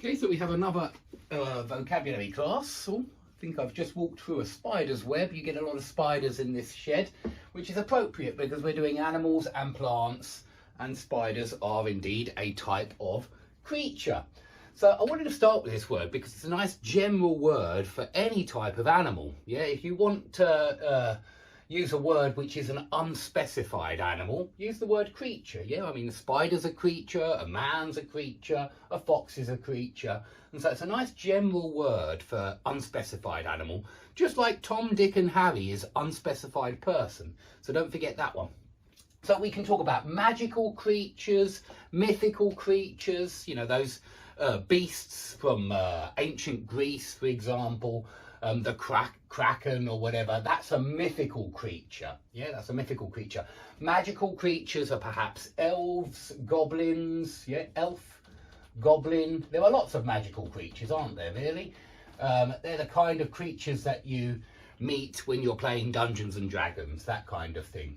Okay, so we have another vocabulary class. Oh, I think I've just walked through a spider's web. You get a lot of spiders in this shed, which is appropriate because we're doing animals and plants, and spiders are indeed a type of creature. So I wanted to start with this word because it's a nice general word for any type of animal. Yeah, if you want to use a word which is an unspecified animal, use the word creature. Yeah, I mean, a spider's a creature, a man's a creature, a fox is a creature. And so it's a nice general word for unspecified animal, just like Tom, Dick and Harry is unspecified person. So don't forget that one. So we can talk about magical creatures, mythical creatures, you know, those beasts from ancient Greece, for example, the kraken or whatever. That's a mythical creature. Yeah, that's a mythical creature. Magical creatures are perhaps elves, goblins. Yeah, elf, goblin. There are lots of magical creatures, aren't there, really? They're the kind of creatures that you meet when you're playing Dungeons and Dragons, that kind of thing.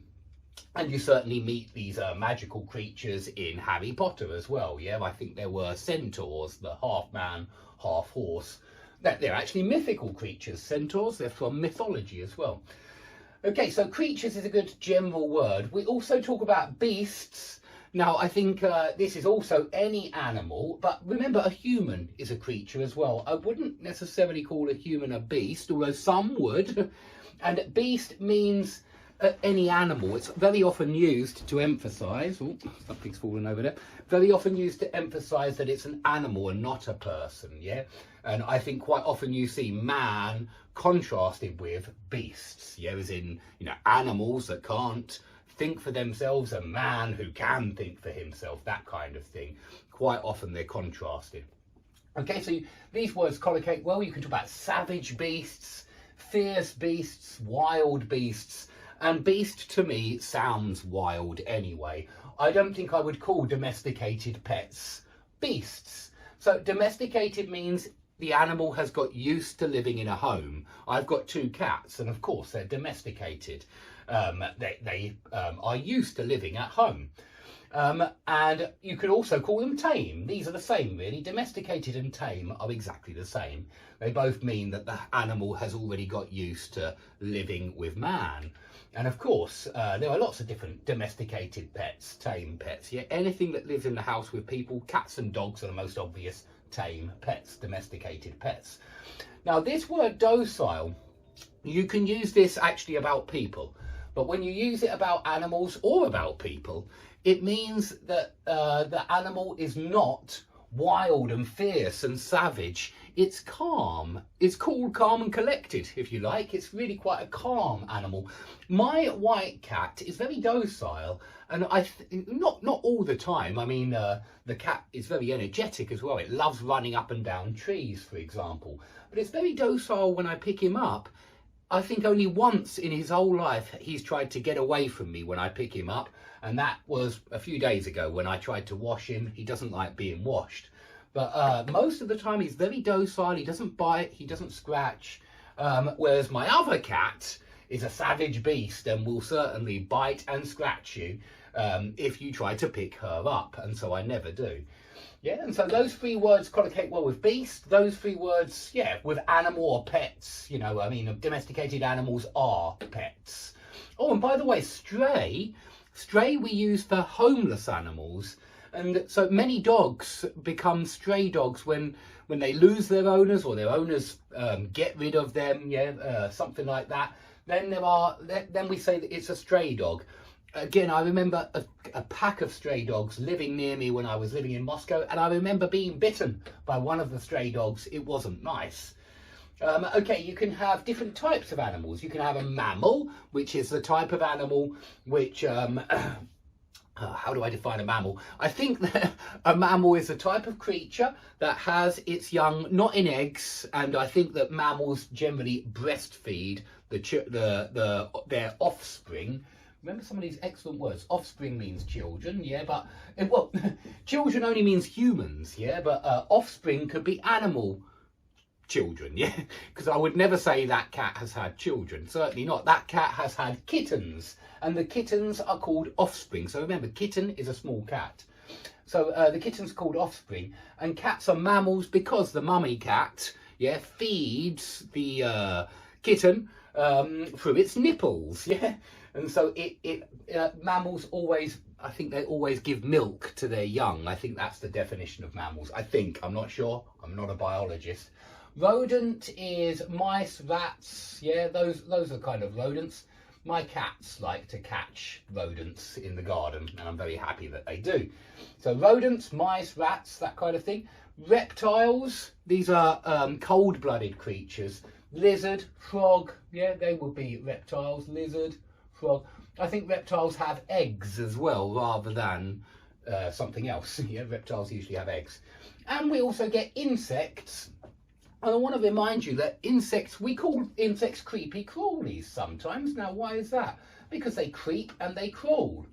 And you certainly meet these magical creatures in Harry Potter as well. Yeah, I think there were centaurs, the half man, half horse. They're actually mythical creatures. Centaurs, they're from mythology as well. Okay, so creatures is a good general word. We also talk about beasts. Now, I think this is also any animal, but remember, a human is a creature as well. I wouldn't necessarily call a human a beast, although some would. And beast means any animal. It's very often used to emphasise, oh, something's fallen over there, very often used to emphasise that it's an animal and not a person, yeah? And I think quite often you see man contrasted with beasts, yeah, as in, you know, animals that can't think for themselves, a man who can think for himself, that kind of thing. Quite often they're contrasted. Okay, so these words collocate well. You can talk about savage beasts, fierce beasts, wild beasts. And beast to me sounds wild anyway. I don't think I would call domesticated pets beasts. So domesticated means the animal has got used to living in a home. I've got 2 cats and of course they're domesticated. They are used to living at home. And you could also call them tame. These are the same, really. Domesticated and tame are exactly the same. They both mean that the animal has already got used to living with man. And of course, there are lots of different domesticated pets, tame pets. Yeah, anything that lives in the house with people, cats and dogs are the most obvious tame pets, domesticated pets. Now, this word docile, you can use this actually about people. But when you use it about animals or about people, it means that the animal is not wild and fierce and savage. It's calm. It's called calm and collected, if you like. It's really quite a calm animal. My white cat is very docile, and not all the time. I mean, the cat is very energetic as well. It loves running up and down trees, for example. But it's very docile when I pick him up. I think only once in his whole life he's tried to get away from me when I pick him up, and that was a few days ago when I tried to wash him. He doesn't like being washed. But most of the time he's very docile, he doesn't bite, he doesn't scratch, whereas my other cat is a savage beast and will certainly bite and scratch you if you try to pick her up, and so I never do. Yeah, and so those 3 words collocate well with beast. Those 3 words, yeah, with animal or pets. You know, I mean, domesticated animals are pets. Oh, and by the way, stray we use for homeless animals. And so many dogs become stray dogs when they lose their owners or their owners get rid of them, yeah, something like that. Then we say that it's a stray dog. Again, I remember a pack of stray dogs living near me when I was living in Moscow, and I remember being bitten by one of the stray dogs. It wasn't nice. Okay, you can have different types of animals. You can have a mammal, which is the type of animal which... how do I define a mammal? I think that a mammal is a type of creature that has its young not in eggs, and I think that mammals generally breastfeed their offspring. Remember some of these excellent words. Offspring means children, yeah, but, well, children only means humans, yeah, but offspring could be animal children, yeah, because I would never say that cat has had children. Certainly not. That cat has had kittens, and the kittens are called offspring. So remember, kitten is a small cat. So the kitten's called offspring, and cats are mammals because the mummy cat, yeah, feeds the kitten through its nipples, yeah. And so mammals always, I think they always give milk to their young. I think that's the definition of mammals. I think, I'm not sure, I'm not a biologist. Rodent is mice, rats, yeah, those are kind of rodents. My cats like to catch rodents in the garden, and I'm very happy that they do. So rodents, mice, rats, that kind of thing. Reptiles, these are cold-blooded creatures. Lizard, frog, yeah, they would be reptiles. Lizard, frog. I think reptiles have eggs as well, rather than something else. Yeah, reptiles usually have eggs. And we also get insects. And I want to remind you that we call insects creepy crawlies sometimes. Now, why is that? Because they creep and they crawl.